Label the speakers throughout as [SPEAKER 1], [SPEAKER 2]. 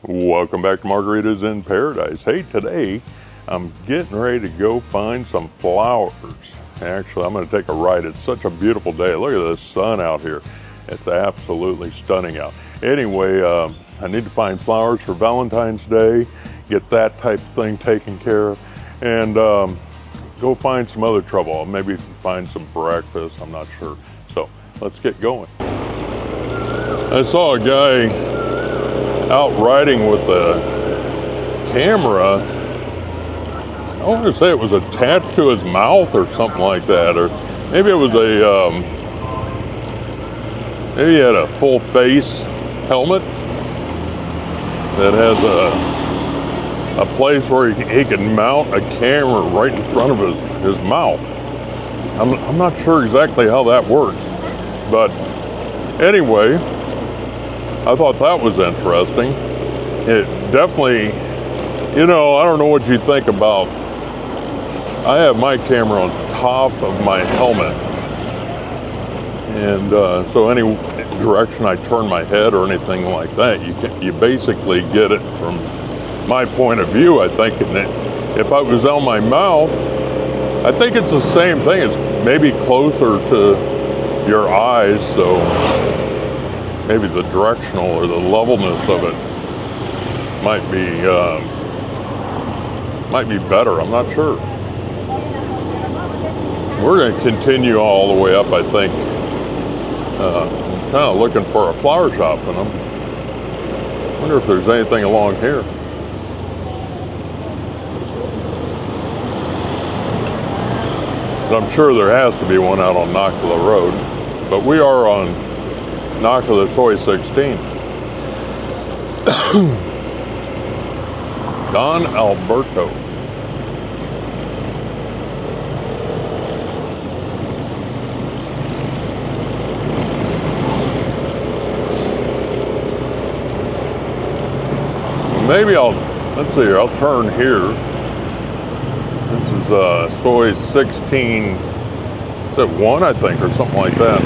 [SPEAKER 1] Welcome back to Margaritas in Paradise. Hey, today I'm getting ready to go find some flowers. Actually, I'm going to take a ride. It's such a beautiful day. Look at the sun out here. It's absolutely stunning out. Anyway, I need to find flowers for Valentine's Day, get that type of thing taken care of, and go find some other trouble. I'll maybe find some breakfast. I'm not sure. So let's get going. I saw a guy out riding with a camera. I want to say it was attached to his mouth or something like that, or maybe it was maybe he had a full face helmet that has a place where he can mount a camera right in front of his mouth. I'm not sure exactly how that works, but anyway, I thought that was interesting. It definitely, I don't know what you think about, I have my camera on top of my helmet. And so any direction I turn my head or anything like that, you basically get it from my point of view, I think. And if I was on my mouth, I think it's the same thing. It's maybe closer to your eyes, so maybe the directional or the levelness of it might be better. I'm not sure. We're going to continue all the way up, I think. I'm kind of looking for a flower shop, and I wonder if there's anything along here. I'm sure there has to be one out on Naklua Road, but we are on Naklua Soy 16. Don Alberto. Maybe let's see here, I'll turn here. This is Soy 16, is it 1, I think, or something like that.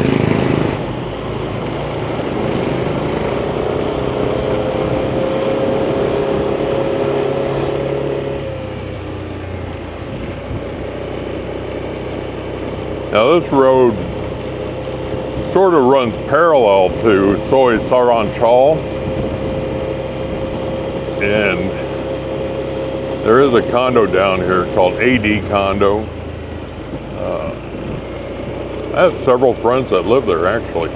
[SPEAKER 1] Now this road sort of runs parallel to Soy Saranchal, and there is a condo down here called AD Condo. I have several friends that live there, actually.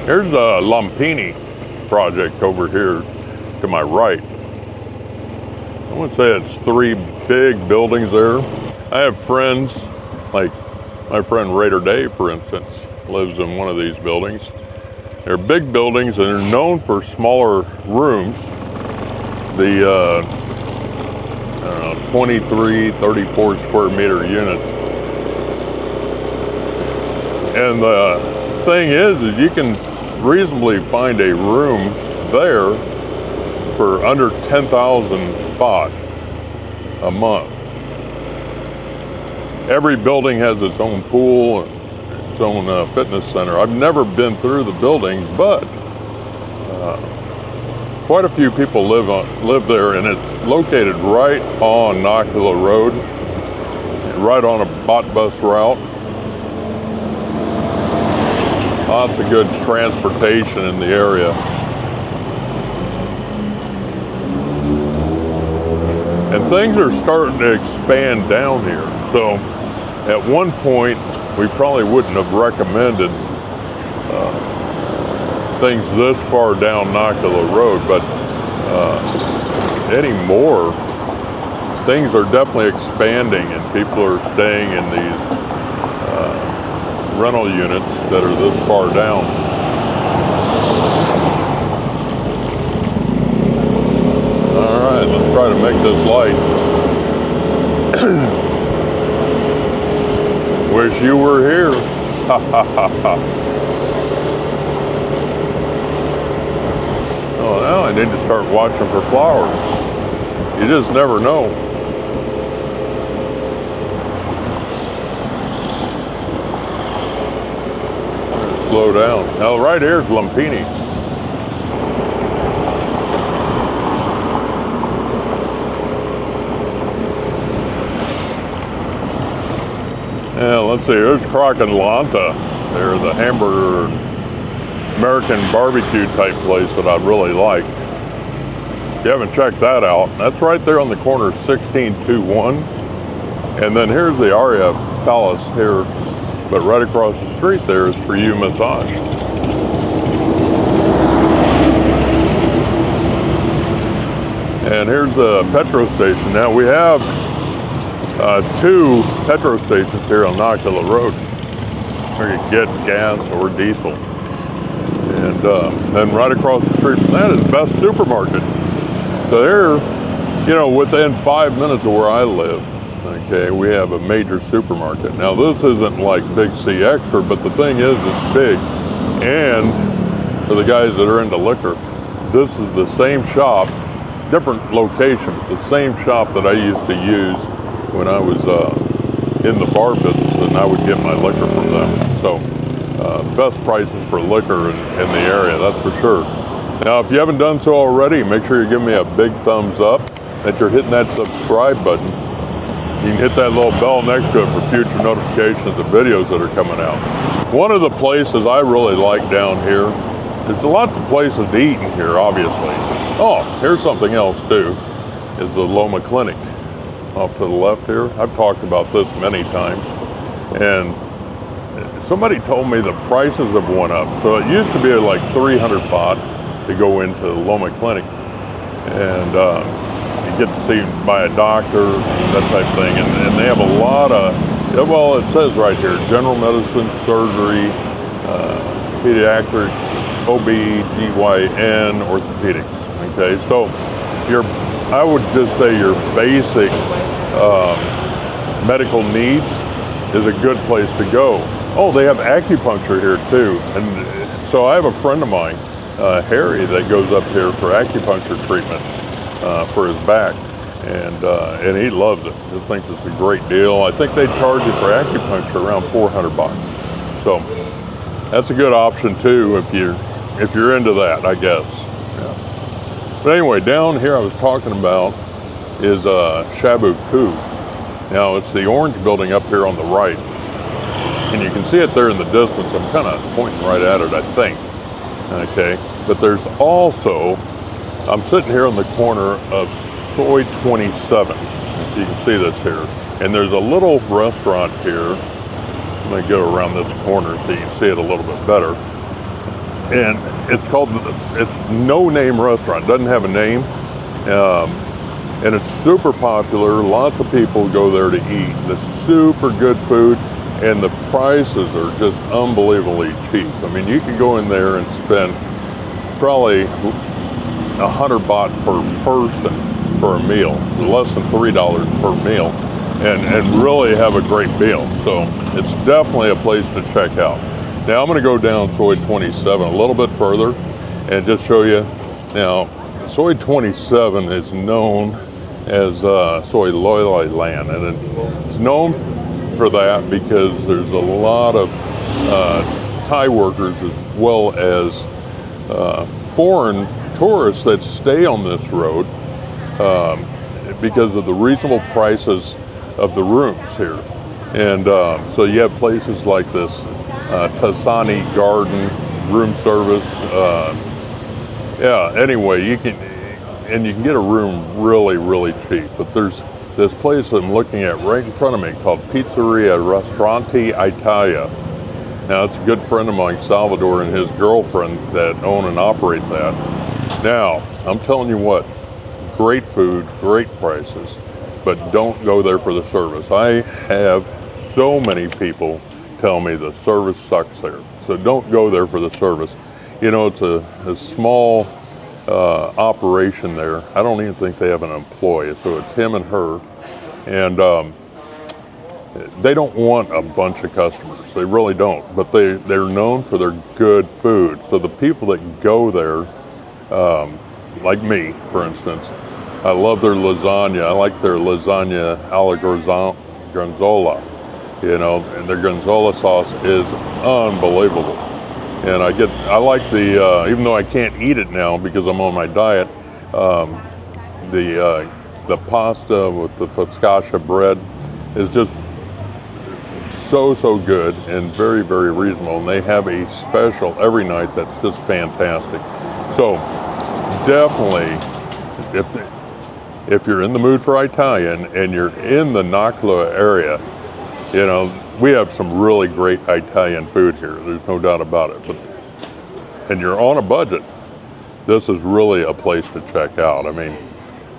[SPEAKER 1] Here's a Lumpini project over here to my right. I would say it's 3 big buildings there. I have friends, like my friend Raider Dave, for instance, lives in one of these buildings. They're big buildings and they're known for smaller rooms. The 23, 34 square meter units. And the thing is you can reasonably find a room there for under 10,000 baht a month. Every building has its own pool and its own fitness center. I've never been through the building, but quite a few people live there, and it's located right on Naklua Road, right on a bot bus route. Lots of good transportation in the area. And things are starting to expand down here. So at one point, we probably wouldn't have recommended things this far down Naklua Road, but anymore, things are definitely expanding and people are staying in these rental units that are this far down. All right, let's try to make this light. Wish you were here. Ha ha ha ha. Oh, now I need to start watching for flowers. You just never know. Slow down. Now right here is Lumpini. Yeah, let's see, there's Crocanlanta. They're the hamburger, American barbecue type place that I really like. If you haven't checked that out, that's right there on the corner of 1621. And then here's the Aria Palace here, but right across the street there is For You Massage. And here's the petrol station. Now we have 2 petrol stations here on Naklua Road where you get gas or diesel. And then right across the street from that is Best Supermarket. So there, you know, within 5 minutes of where I live, okay, we have a major supermarket. Now this isn't like Big C Extra, but the thing is, it's big. And for the guys that are into liquor, this is the same shop, different location, but the same shop that I used to use when I was in the bar business, and I would get my liquor from them. So best prices for liquor in the area, that's for sure. Now, if you haven't done so already, make sure you give me a big thumbs up, that you're hitting that subscribe button. You can hit that little bell next to it for future notifications of videos that are coming out. One of the places I really like down here, there's lots of places to eat in here, obviously. Oh, here's something else too, is the Loma Clinic. Off to the left here. I've talked about this many times, and somebody told me the prices have went up. So it used to be like 300 baht to go into Loma Clinic, and you get to see by a doctor, that type of thing, and they have a lot of, well, it says right here, general medicine, surgery, pediatric, OB/GYN, orthopedics. Okay, so I would just say your basic medical needs is a good place to go. Oh, they have acupuncture here too. And so I have a friend of mine, Harry, that goes up here for acupuncture treatment for his back. And he loves it. Just thinks it's a great deal. I think they charge you for acupuncture around 400 bucks. So that's a good option too if you're into that, I guess. Yeah. But anyway, down here I was talking about is Shabu Ku. Now it's the orange building up here on the right, and you can see it there in the distance. I'm kind of pointing right at it, I think. Okay, but there's also, I'm sitting here on the corner of Soi 27. You can see this here, and there's a little restaurant here. I'm going to go around this corner so you can see it a little bit better. And it's called, it's No Name Restaurant. It doesn't have a name. And it's super popular. Lots of people go there to eat. It's super good food, and the prices are just unbelievably cheap. I mean, you can go in there and spend probably 100 baht per person for a meal, less than $3 per meal, and really have a great meal. So it's definitely a place to check out. Now I'm going to go down Soi 27 a little bit further and just show you. Now, Soi 27 is known as Soi Loi Land, and it's known for that because there's a lot of Thai workers as well as foreign tourists that stay on this road because of the reasonable prices of the rooms here. And so you have places like this Tasani Garden room service. Yeah, anyway, you can get a room really cheap. But there's this place I'm looking at right in front of me called Pizzeria Ristorante Italia. Now, it's a good friend of mine, Salvador, and his girlfriend that own and operate that. Now, I'm telling you what, great food, great prices, but don't go there for the service. I have so many people tell me the service sucks there. So don't go there for the service. You know, it's a small operation there. I don't even think they have an employee. So it's him and her. And they don't want a bunch of customers. They really don't. But they're known for their good food. So the people that go there, like me, for instance, I love their lasagna. I like their lasagna alla gorgonzola, you know, and their gorgonzola sauce is unbelievable. And I like the, even though I can't eat it now because I'm on my diet, the pasta with the focaccia bread is just so good and very, very reasonable. And they have a special every night that's just fantastic. So definitely, if you're in the mood for Italian and you're in the Naklua area, you know, we have some really great Italian food here. There's no doubt about it. And you're on a budget, this is really a place to check out. I mean,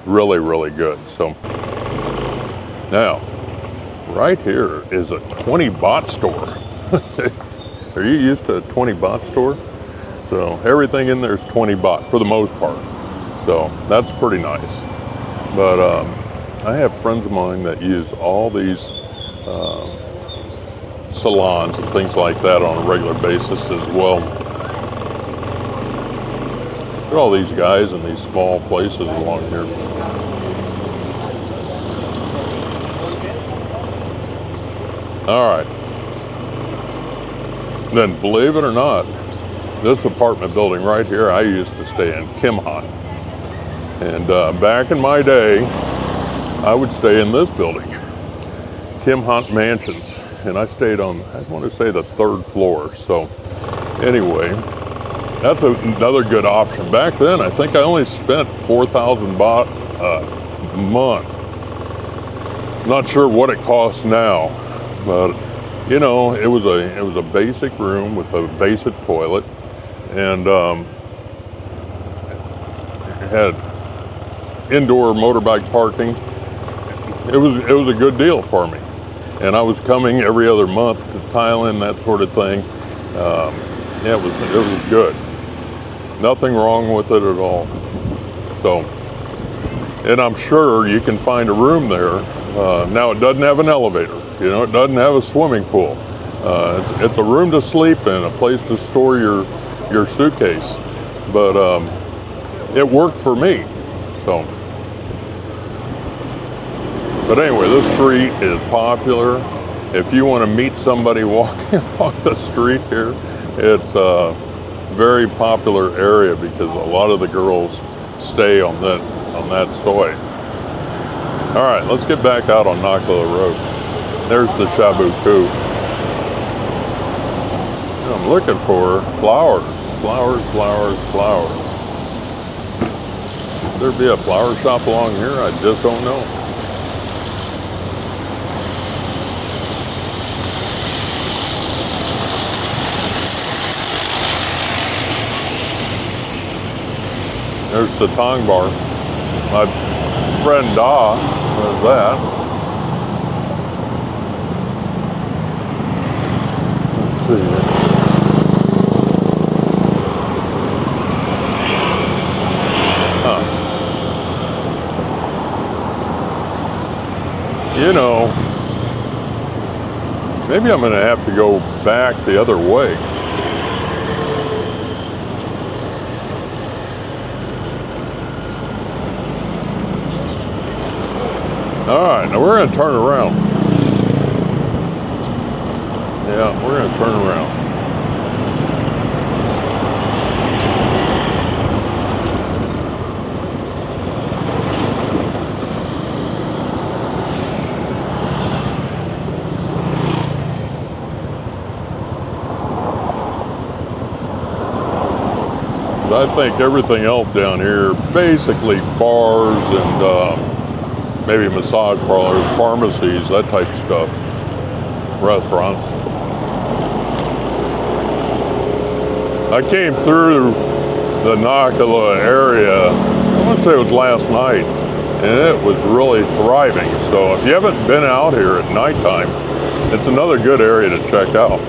[SPEAKER 1] really, really good. So now, right here is a 20 baht store. Are you used to a 20 baht store? So everything in there is 20 baht for the most part. So that's pretty nice. But I have friends of mine that use all these salons and things like that on a regular basis as well. Look at all these guys in these small places along here. All right. Then, believe it or not, this apartment building right here, I used to stay in Kim Han. And back in my day, I would stay in this building, Kim Han Mansions. And I stayed on, I want to say, the 3rd floor. So anyway, that's another good option. Back then, I think I only spent 4,000 baht a month. Not sure what it costs now, but you know, it was a basic room with a basic toilet, and it had indoor motorbike parking. It was a good deal for me, and I was coming every other month to Thailand, that sort of thing. Yeah, it was good. Nothing wrong with it at all. So, and I'm sure you can find a room there. Now it doesn't have an elevator. You know, it doesn't have a swimming pool. It's a room to sleep in, a place to store your suitcase. But it worked for me. So, but anyway, this street is popular. If you want to meet somebody walking along the street here, it's a very popular area because a lot of the girls stay on that soi. All right, let's get back out on Naklua Road. There's the Shabu Ku. I'm looking for flowers. Could there be a flower shop along here? I just don't know. There's the Tong Bar. My friend Da does that. Let's see here. You know, maybe I'm going to have to go back the other way. All right, now we're going to turn around. Yeah, we're going to turn around. I think everything else down here, basically bars and maybe massage parlors, pharmacies, that type of stuff, restaurants. I came through the Naklua area, I want to say it was last night, and it was really thriving. So if you haven't been out here at nighttime, it's another good area to check out.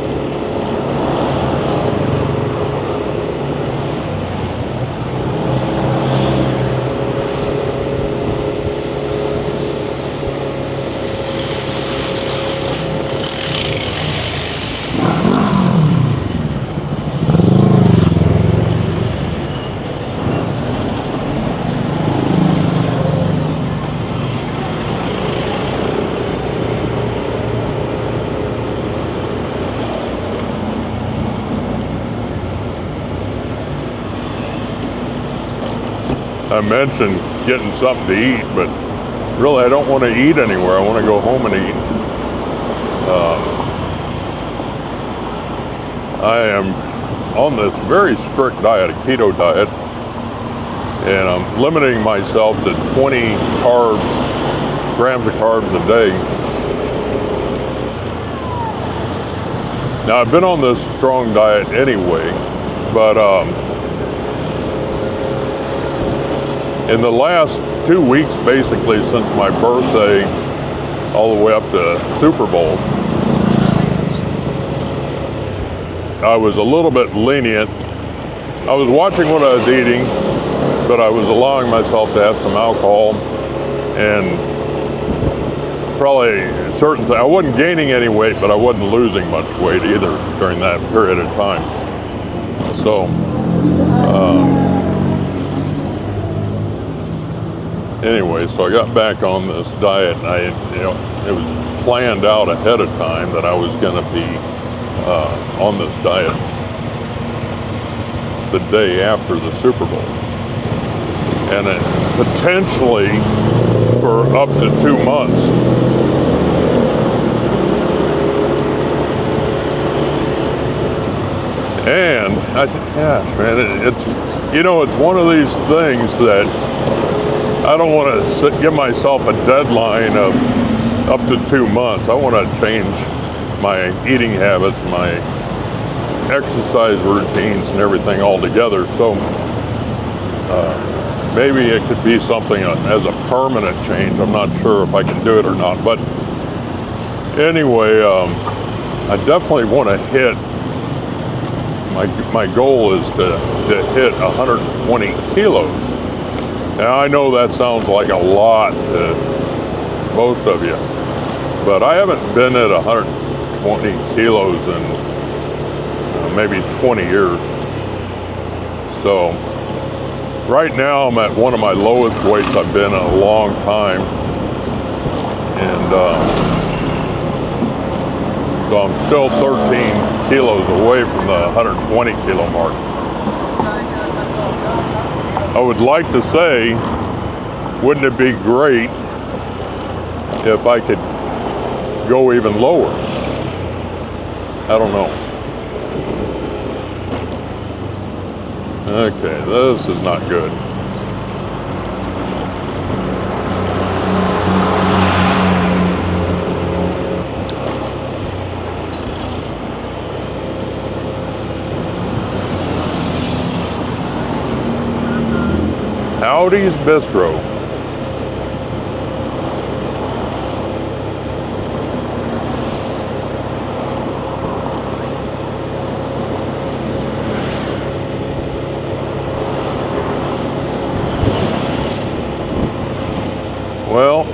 [SPEAKER 1] I mentioned getting something to eat, but really I don't want to eat anywhere. I want to go home and eat. I am on this very strict diet, a keto diet, and I'm limiting myself to 20 grams of carbs a day. Now I've been on this strong diet anyway, but in the last 2 weeks, basically since my birthday all the way up to Super Bowl, I was a little bit lenient. I was watching what I was eating, but I was allowing myself to have some alcohol and probably certain things. I wasn't gaining any weight, but I wasn't losing much weight either during that period of time. So, anyway, so I got back on this diet, and it was planned out ahead of time that I was going to be on this diet the day after the Super Bowl, and it potentially for up to 2 months. And gosh, man, it's one of these things that I don't want to give myself a deadline of up to 2 months. I want to change my eating habits, my exercise routines, and everything altogether. So maybe it could be something as a permanent change. I'm not sure if I can do it or not. But anyway, I definitely want to hit. My goal is to hit 120 kilos. Now, I know that sounds like a lot to most of you, but I haven't been at 120 kilos in maybe 20 years. So right now I'm at one of my lowest weights I've been in a long time. And so I'm still 13 kilos away from the 120 kilo mark. I would like to say, wouldn't it be great if I could go even lower? I don't know. Okay, this is not good. Howdy's Bistro. Well,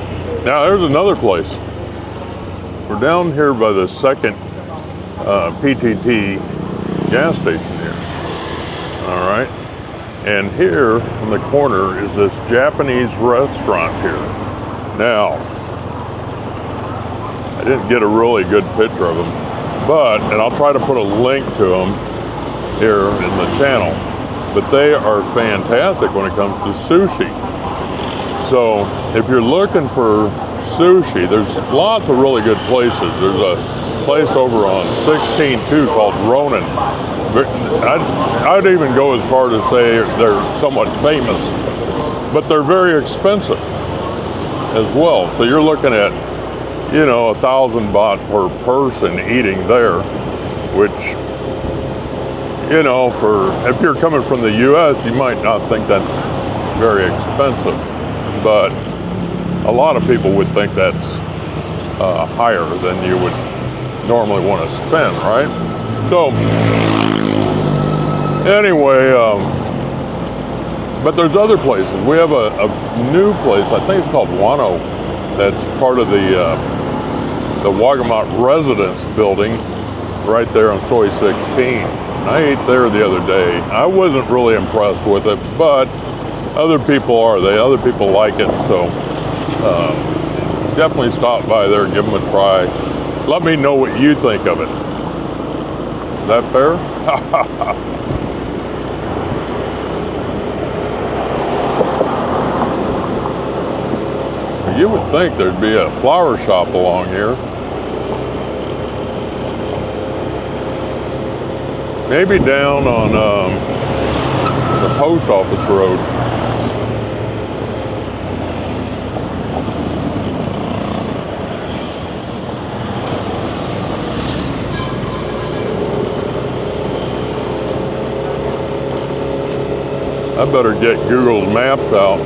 [SPEAKER 1] now there's another place. We're down here by the second PTT gas station here. All right. And here in the corner is this Japanese restaurant here. Now, I didn't get a really good picture of them, and I'll try to put a link to them here in the channel, but they are fantastic when it comes to sushi. So if you're looking for sushi, there's lots of really good places. There's a place over on 16-2 called Ronin. I'd even go as far to say they're somewhat famous, but they're very expensive as well. So you're looking at, 1,000 baht per person eating there, which, you know, if you're coming from the U.S., you might not think that's very expensive, but a lot of people would think that's higher than you would normally want to spend, right? So anyway, but there's other places. We have a new place, I think it's called Wano, that's part of the Wongamat residence building right there on Soy 16. I ate there the other day. I wasn't really impressed with it, but other people are. Other people like it, so definitely stop by there, give them a try. Let me know what you think of it. Is that fair? You would think there'd be a flower shop along here. Maybe down on the post office road. I better get Google's Maps out.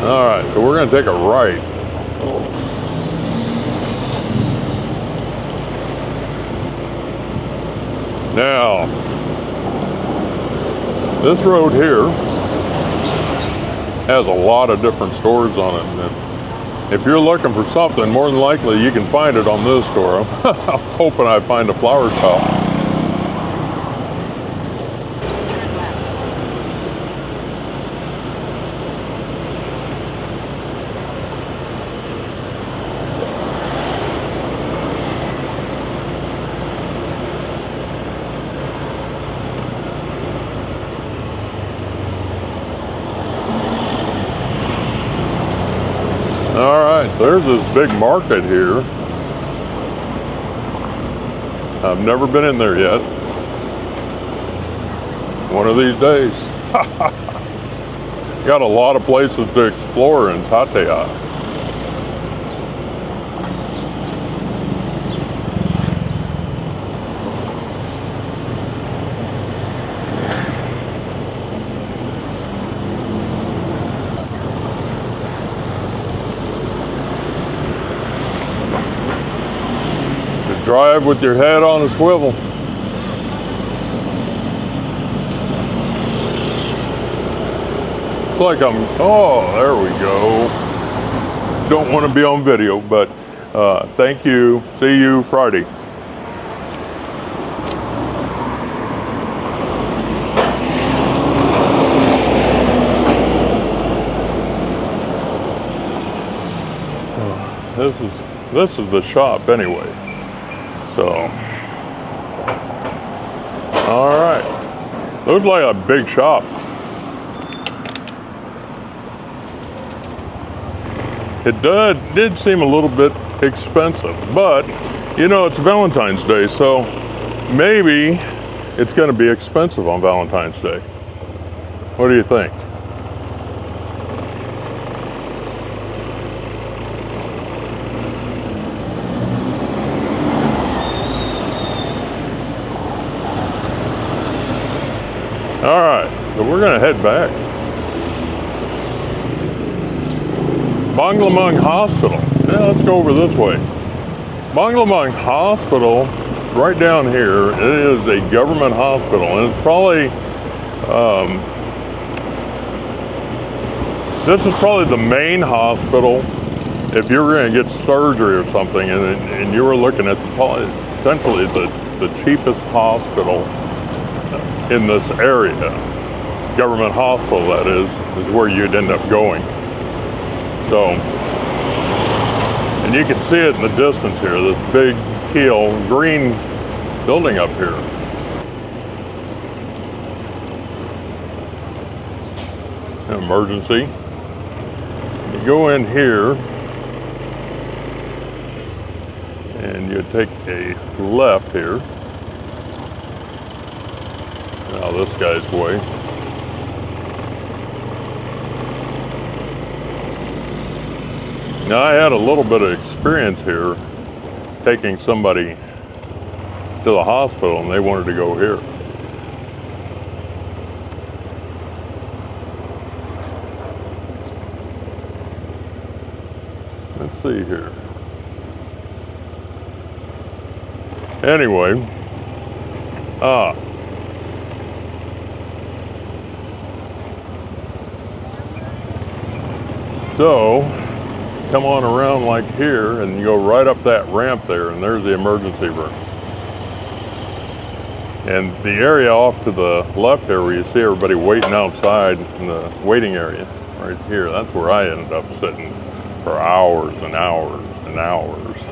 [SPEAKER 1] All right, so we're gonna take a right. Now, this road here has a lot of different stores on it. And if you're looking for something, more than likely you can find it on this store. I'm hoping I find a flower shop. All right, there's this big market here. I've never been in there yet. One of these days. Got a lot of places to explore in Pattaya. Drive with your head on a swivel. It's like oh, there we go. Don't want to be on video, but thank you. See you Friday. This is the shop anyway. So, all right, looks like a big shop. It did seem a little bit expensive, but you know, it's Valentine's Day, so maybe it's going to be expensive on Valentine's Day. What do you think? All right, so we're gonna head back. Banglamung Hospital. Yeah, let's go over this way. Banglamung Hospital, right down here, it is a government hospital, and it's probably, this is probably the main hospital if you were gonna get surgery or something, and you were looking at potentially the cheapest hospital in this area, government hospital that is where you'd end up going. So, and you can see it in the distance here, this big keel green building up here. Emergency. You go in here and you take a left here. Now this guy's way. Now I had a little bit of experience here taking somebody to the hospital and they wanted to go here. Let's see here. Anyway, so come on around like here and you go right up that ramp there, and there's the emergency room. And the area off to the left there where you see everybody waiting outside in the waiting area right here, that's where I ended up sitting for hours and hours and hours.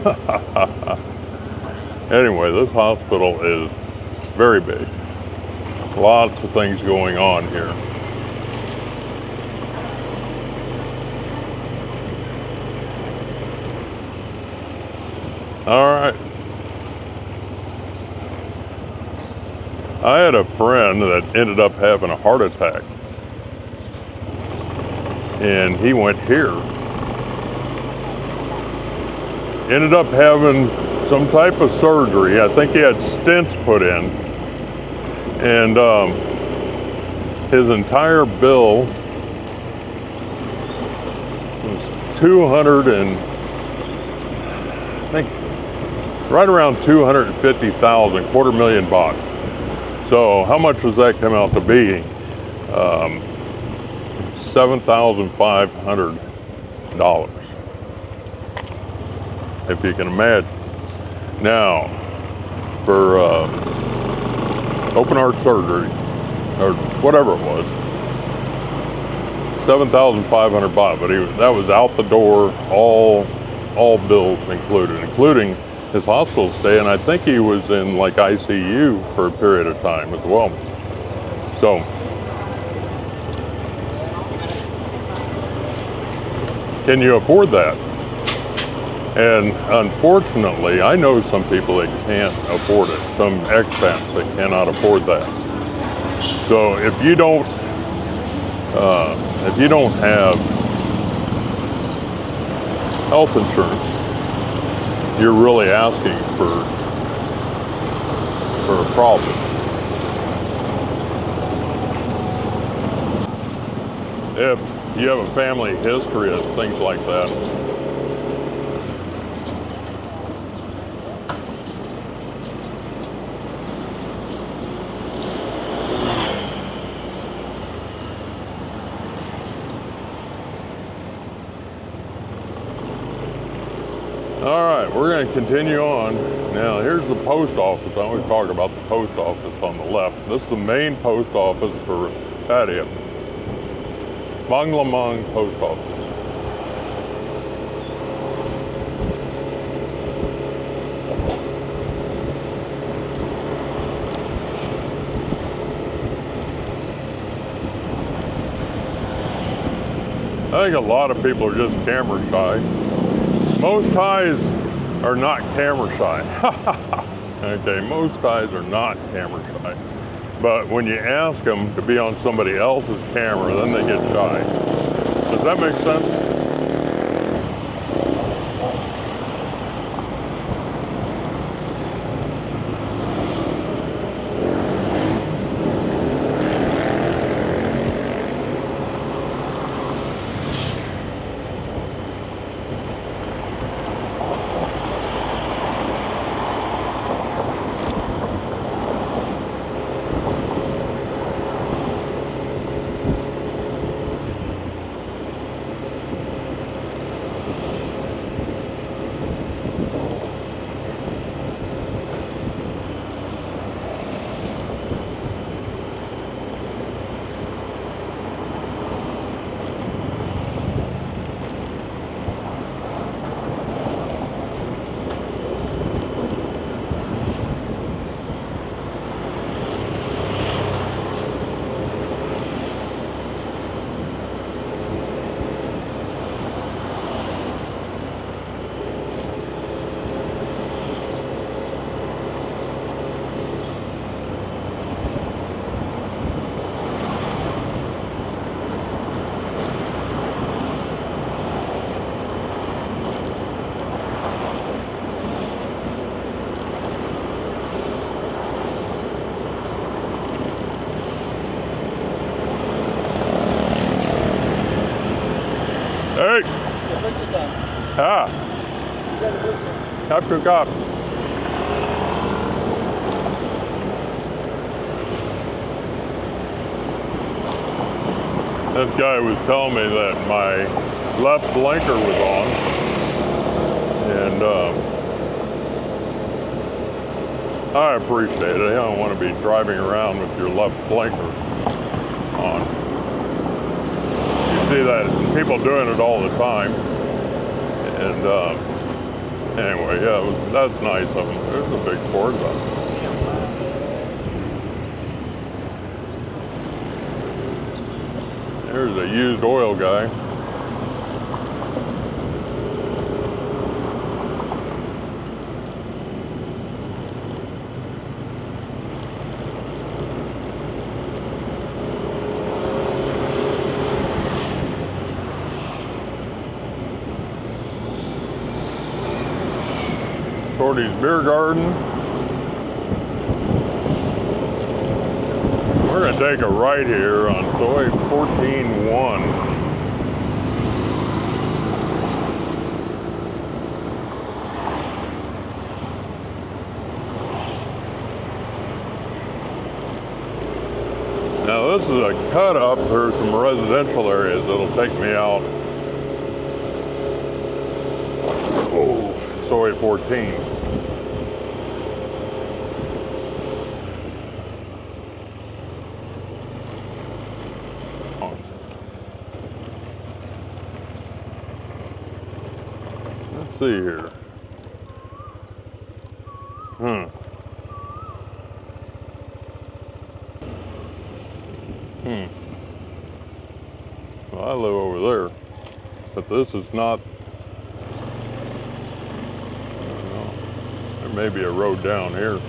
[SPEAKER 1] Anyway, this hospital is very big. Lots of things going on here. All right. I had a friend that ended up having a heart attack, and he went here. Ended up having some type of surgery. I think he had stents put in, and his entire bill was 200 and I think right around 250,000, $250,000 baht. So how much does that come out to be? $7,500, if you can imagine. Now, for open heart surgery, or whatever it was, 7,500 baht, but that was out the door, all bills included, including his hospital stay, and I think he was in like ICU for a period of time as well. So, can you afford that? And unfortunately, I know some people that can't afford it, some expats that cannot afford that. So if you don't have health insurance, you're really asking for a problem. If you have a family history of things like that, all right, we're going to continue on. Now, here's the post office. I always talk about the post office on the left. This is the main post office for Pattaya. Banglamang Post Office. I think a lot of people are just camera shy. Most Thais are not camera shy. Okay, most Thais are not camera shy. But when you ask them to be on somebody else's camera, then they get shy. Does that make sense? Ah, Cup to cup. This guy was telling me that my left blinker was on, and I appreciate it. I don't want to be driving around with your left blinker on. You see that people doing it all the time, and anyway, yeah, that's nice of them. There's a big Forza. There's a used oil guy. Shorty's Beer Garden. We're going to take a right here on Soy 14-1. Now this is a cut up through some residential areas that'll take me out. Oh, Soy 14. Let's see here. Well, I live over there, but this is not. I don't know. There may be a road down here.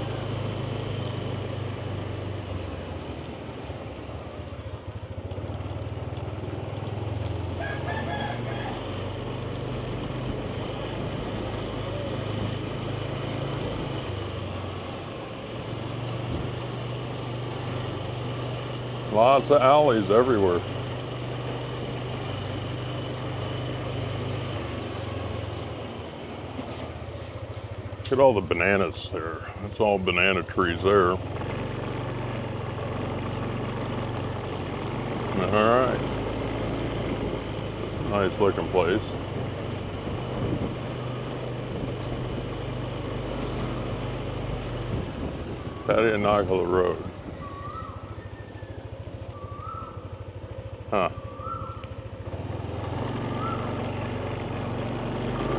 [SPEAKER 1] Lots of alleys everywhere. Look at all the bananas there. That's all banana trees there. All right. Nice looking place. Pattaya Naklua Road. Huh.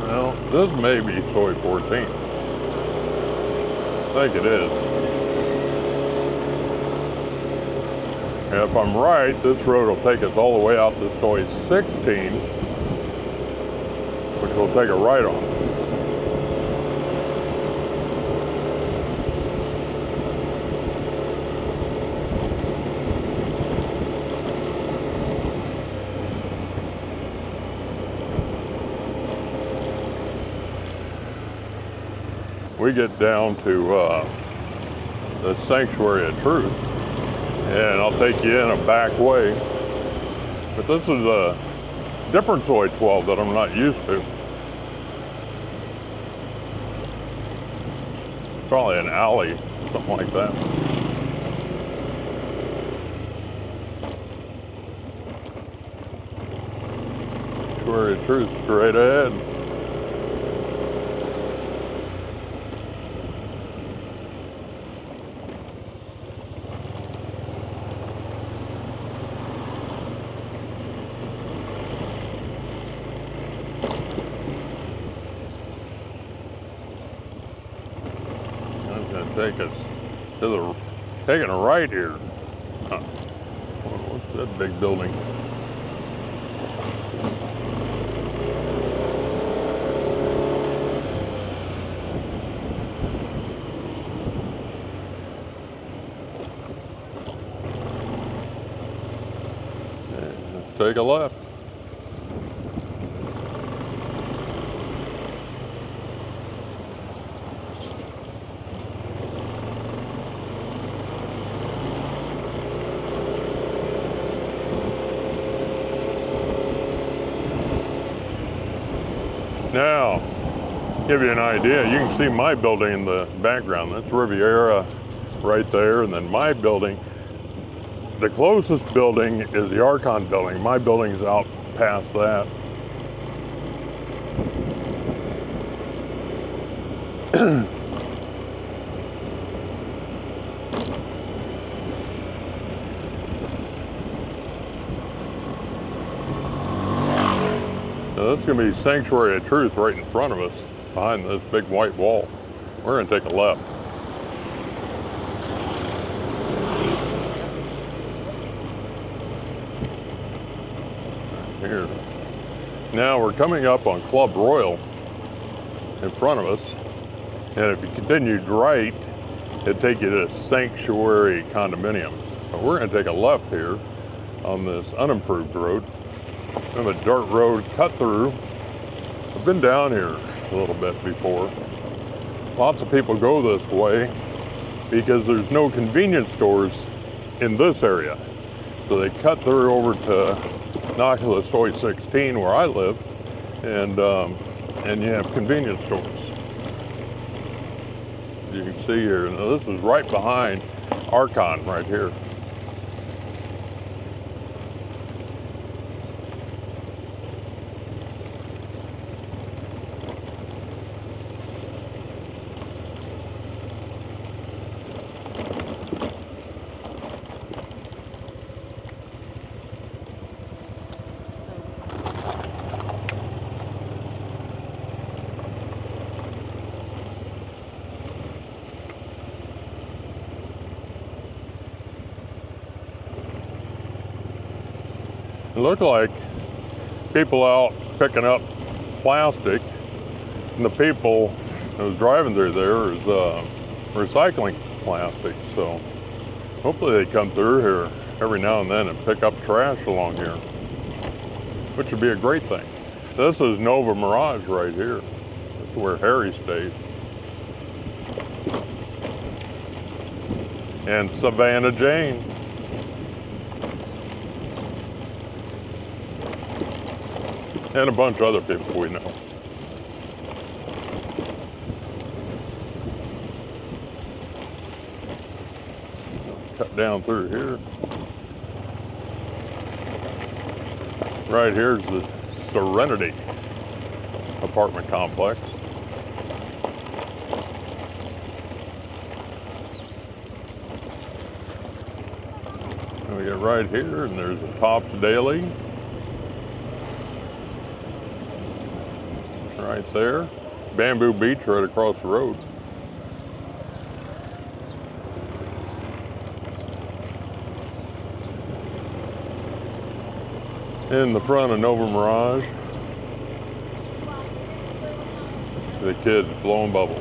[SPEAKER 1] Well, this may be Soy 14. I think it is. And if I'm right, this road will take us all the way out to Soy 16, which we'll take a right on. We get down to the Sanctuary of Truth, and I'll take you in a back way. But this is a different Soy 12 that I'm not used to. Probably an alley, something like that. Sanctuary of Truth straight ahead. Take us to the, taking a right here. Huh. What's that big building? Okay, let's take a left. Now, give you an idea, you can see my building in the background. That's Riviera right there, and then my building. The closest building is the Archon building. My building's out past that. Now that's going to be Sanctuary of Truth right in front of us, behind this big white wall. We're going to take a left. Here. Now we're coming up on Club Royal in front of us, and if you continued right, it'd take you to Sanctuary Condominiums. But we're going to take a left here on this unimproved road. We have a dirt road cut through. I've been down here a little bit before. Lots of people go this way because there's no convenience stores in this area. So they cut through over to Naklua Soy 16 where I live, and you have convenience stores. You can see here, now this is right behind Archon right here. It looked like people out picking up plastic, and the people that was driving through there is recycling plastic. So hopefully they come through here every now and then and pick up trash along here, which would be a great thing. This is Nova Mirage right here. This is where Harry stays. And Savannah Jane. And a bunch of other people we know. Cut down through here. Right here's the Serenity apartment complex. And we get right here, and there's the Tops Daily. Right there. Bamboo Beach right across the road. In the front of Nova Mirage, the kids blowing bubbles.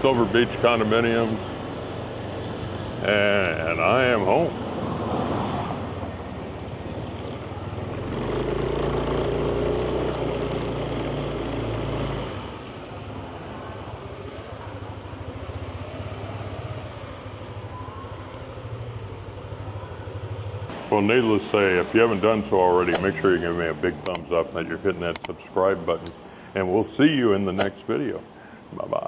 [SPEAKER 1] Silver Beach condominiums. And I am home. Well, needless to say, if you haven't done so already, make sure you give me a big thumbs up and that you're hitting that subscribe button. And we'll see you in the next video. Bye-bye.